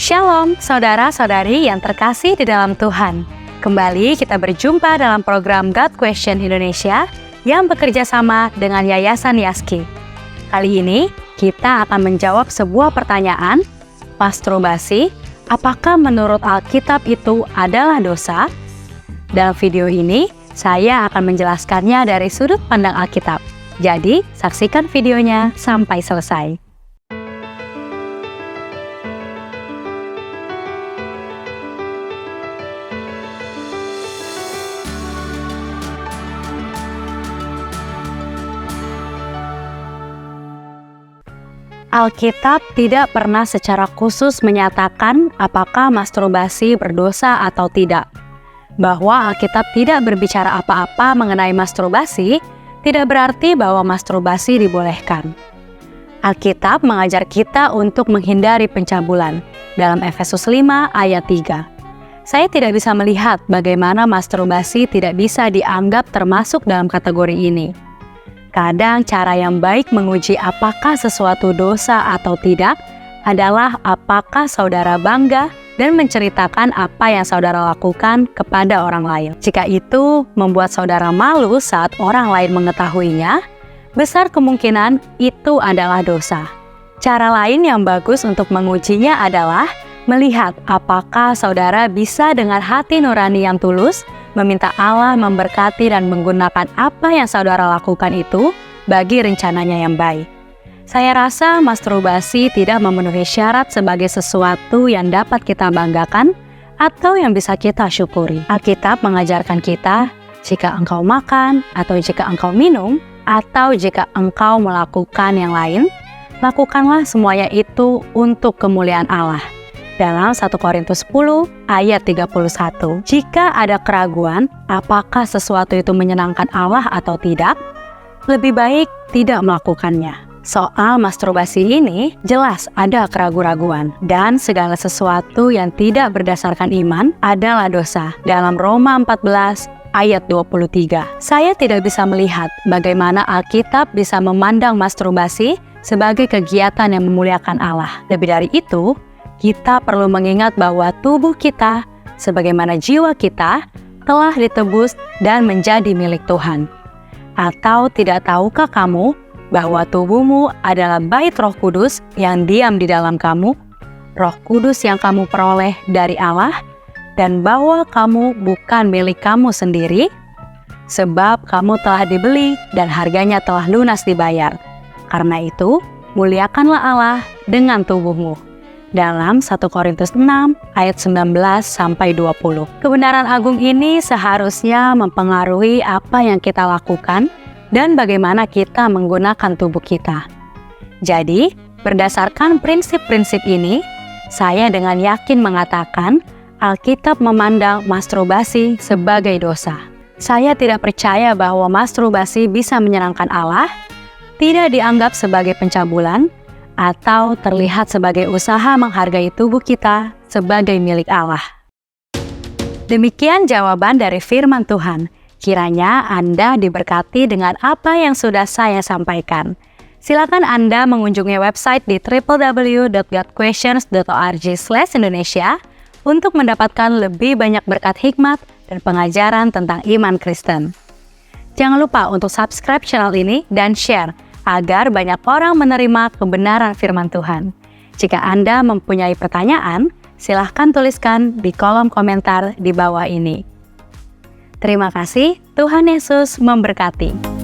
Shalom, saudara-saudari yang terkasih di dalam Tuhan. Kembali kita berjumpa dalam program God Question Indonesia yang bekerja sama dengan Yayasan Yaski. Kali ini kita akan menjawab sebuah pertanyaan, masturbasi, apakah menurut Alkitab itu adalah dosa? Dalam video ini, saya akan menjelaskannya dari sudut pandang Alkitab. Jadi, saksikan videonya sampai selesai. Alkitab tidak pernah secara khusus menyatakan apakah masturbasi berdosa atau tidak. Bahwa Alkitab tidak berbicara apa-apa mengenai masturbasi, tidak berarti bahwa masturbasi dibolehkan. Alkitab mengajar kita untuk menghindari pencabulan dalam Efesus 5 ayat 3. Saya tidak bisa melihat bagaimana masturbasi tidak bisa dianggap termasuk dalam kategori ini. Kadang cara yang baik menguji apakah sesuatu dosa atau tidak adalah apakah saudara bangga dan menceritakan apa yang saudara lakukan kepada orang lain. Jika itu membuat saudara malu saat orang lain mengetahuinya, besar kemungkinan itu adalah dosa. Cara lain yang bagus untuk mengujinya adalah melihat apakah saudara bisa dengan hati nurani yang tulus meminta Allah memberkati dan menggunakan apa yang saudara lakukan itu bagi rencananya yang baik. Saya rasa masturbasi tidak memenuhi syarat sebagai sesuatu yang dapat kita banggakan atau yang bisa kita syukuri. Alkitab mengajarkan kita, jika engkau makan atau jika engkau minum atau jika engkau melakukan yang lain, lakukanlah semuanya itu untuk kemuliaan Allah. Dalam 1 Korintus 10 ayat 31. Jika ada keraguan apakah sesuatu itu menyenangkan Allah atau tidak, lebih baik tidak melakukannya. Soal masturbasi ini jelas ada keraguan-raguan dan segala sesuatu yang tidak berdasarkan iman adalah dosa. Dalam Roma 14 ayat 23. Saya tidak bisa melihat bagaimana Alkitab bisa memandang masturbasi sebagai kegiatan yang memuliakan Allah. Lebih dari itu, kita perlu mengingat bahwa tubuh kita, sebagaimana jiwa kita, telah ditebus dan menjadi milik Tuhan. Atau tidak tahukah kamu bahwa tubuhmu adalah bait Roh Kudus yang diam di dalam kamu, Roh Kudus yang kamu peroleh dari Allah, dan bahwa kamu bukan milik kamu sendiri, sebab kamu telah dibeli dan harganya telah lunas dibayar. Karena itu, muliakanlah Allah dengan tubuhmu. Dalam 1 Korintus 6 ayat 19-20. Kebenaran agung ini seharusnya mempengaruhi apa yang kita lakukan dan bagaimana kita menggunakan tubuh kita. Jadi, berdasarkan prinsip-prinsip ini, saya dengan yakin mengatakan Alkitab memandang masturbasi sebagai dosa. Saya tidak percaya bahwa masturbasi bisa menyenangkan Allah, tidak dianggap sebagai pencabulan, atau terlihat sebagai usaha menghargai tubuh kita sebagai milik Allah. Demikian jawaban dari firman Tuhan. Kiranya Anda diberkati dengan apa yang sudah saya sampaikan. Silakan Anda mengunjungi website di www.godquestions.org/Indonesia untuk mendapatkan lebih banyak berkat hikmat dan pengajaran tentang iman Kristen. Jangan lupa untuk subscribe channel ini dan share agar banyak orang menerima kebenaran firman Tuhan. Jika Anda mempunyai pertanyaan, silahkan tuliskan di kolom komentar di bawah ini. Terima kasih, Tuhan Yesus memberkati.